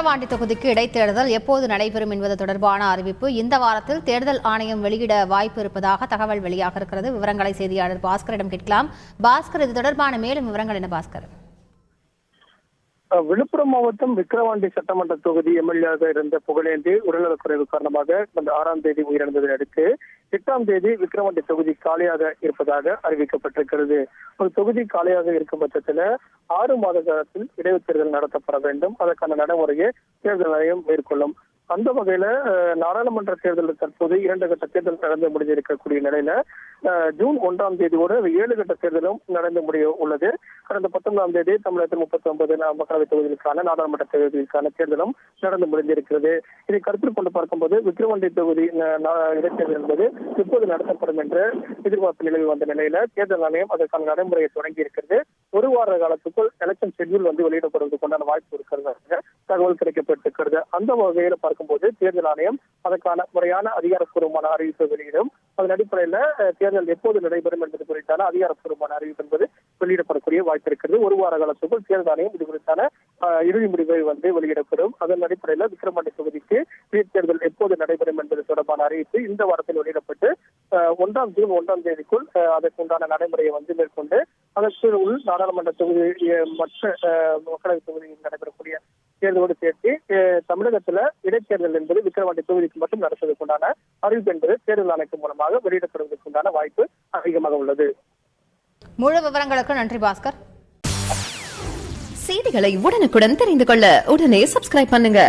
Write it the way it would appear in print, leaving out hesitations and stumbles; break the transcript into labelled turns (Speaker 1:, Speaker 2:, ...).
Speaker 1: விக்கிரவாண்டி தொகுதிக்கு இடைத்தேர்தல் எப்போது நடைபெறும் என்பது தொடர்பான அறிவிப்பு இந்த வாரத்தில் தேர்தல் ஆணையம் வெளியிட வாய்ப்பு இருப்பதாக தகவல் வெளியாக இருக்கிறது. விவரங்களை செய்தியாளர் பாஸ்கரிடம் கேட்கலாம். பாஸ்கர், இது தொடர்பான மேலும் விவரங்கள் என்ன பாஸ்கர்?
Speaker 2: விழுப்புரம் மாவட்டம் விக்கிரவாண்டி சட்டமன்ற தொகுதி எம்எல்ஏவாக இருந்த புகழேந்தி உடல்நலக்குறைவு காரணமாக கடந்த 6ஆம் தேதி உயிரிழந்ததை அடுத்து 8ஆம் தேதி விக்கிரவாண்டி தொகுதி காலியாக இருப்பதாக அறிவிக்கப்பட்டிருக்கிறது. ஒரு தொகுதி காலியாக இருக்கும் பட்சத்தில் 6 மாத காலத்தில் இடைத்தேர்தல் நடத்தப்பட வேண்டும். அதற்கான நடைமுறையை தேர்தல் ஆணையம் மேற்கொள்ளும். அந்த வகையில நாடாளுமன்ற தேர்தலில் தற்போது 2 கட்ட தேர்தல் நடந்து முடிஞ்சிருக்கக்கூடிய நிலையில ஜூன் 1ஆம் தேதியோடு 7 கட்ட தேர்தலும் நடந்து முடிய உள்ளது. கடந்த 19ஆம் தேதி தமிழகத்தில் 39 மக்களவை தொகுதிகளுக்கான நாடாளுமன்ற தேர்தலுக்கான தேர்தலும் நடந்து முடிந்திருக்கிறது. இதை கருத்தில் கொண்டு பார்க்கும்போது விக்கிரவாண்டி தொகுதி இடைத்தேர்தல் என்பது இப்போது நடத்தப்படும் என்ற எதிர்பார்ப்பு நிலவி வந்த நிலையில தேர்தல் ஆணையம் அதற்கான நடைமுறையை தொடங்கி இருக்கிறது. 1 வார காலத்துக்குள் எலெக்ஷன் ஷெட்யூல் வெளியிடப்படுவதற்கான வாய்ப்பு இருக்கிறதாக தகவல் கிடைக்கப்பட்டிருக்கிறது. அந்த வகையில பார்க்கும்போது தேர்தல் ஆணையம் அதற்கான முறையான அதிகாரப்பூர்வமான அறிவிப்பை வெளியிடும். அதன் அடிப்படையில தேர்தல் எப்போது நடைபெறும் என்பது குறித்தான அதிகாரப்பூர்வமான அறிவிப்பு என்பது வெளியிடப்படக்கூடிய வாய்ப்பு இருக்கிறது. 1 வார காலத்துக்குள் தேர்தல் ஆணையம் இது குறித்தான இறுதி முடிவை வெளியிடப்படும். அதன் அடிப்படையில் விக்கிரவாண்டி தொகுதிக்கு இடைத்தேர்தல் எப்போது நடைபெறும் என்பது தொடர்பான அறிவிப்பு இந்த வாரத்தில் வெளியிடப்பட்டு ஜூன் 1ஆம் தேதிக்குள் அதற்குண்டான நடைமுறையை மேற்கொண்டு அதற்குள் நாடாளுமன்ற தொகுதி மற்ற மக்களவை தொகுதியில் நடைபெறக்கூடிய தேர்தலோடு சேர்த்து தமிழகத்துல இடைத்தேர்தல் என்பது விக்கிரவாண்டி தொகுதிக்கு மட்டும் நடத்துவதற்குண்டான அறிவிப்பு என்பது தேர்தல் ஆணையத்தின் மூலமாக வெளியிடப்படுவதற்குண்டான வாய்ப்பு அதிகமாக உள்ளது.
Speaker 1: முழு விவரங்களுக்கு நன்றி பாஸ்கர்.
Speaker 3: செய்திகளை உடனுக்குடன் தெரிந்து கொள்ள உடனே சப்ஸ்கிரைப் பண்ணுங்க.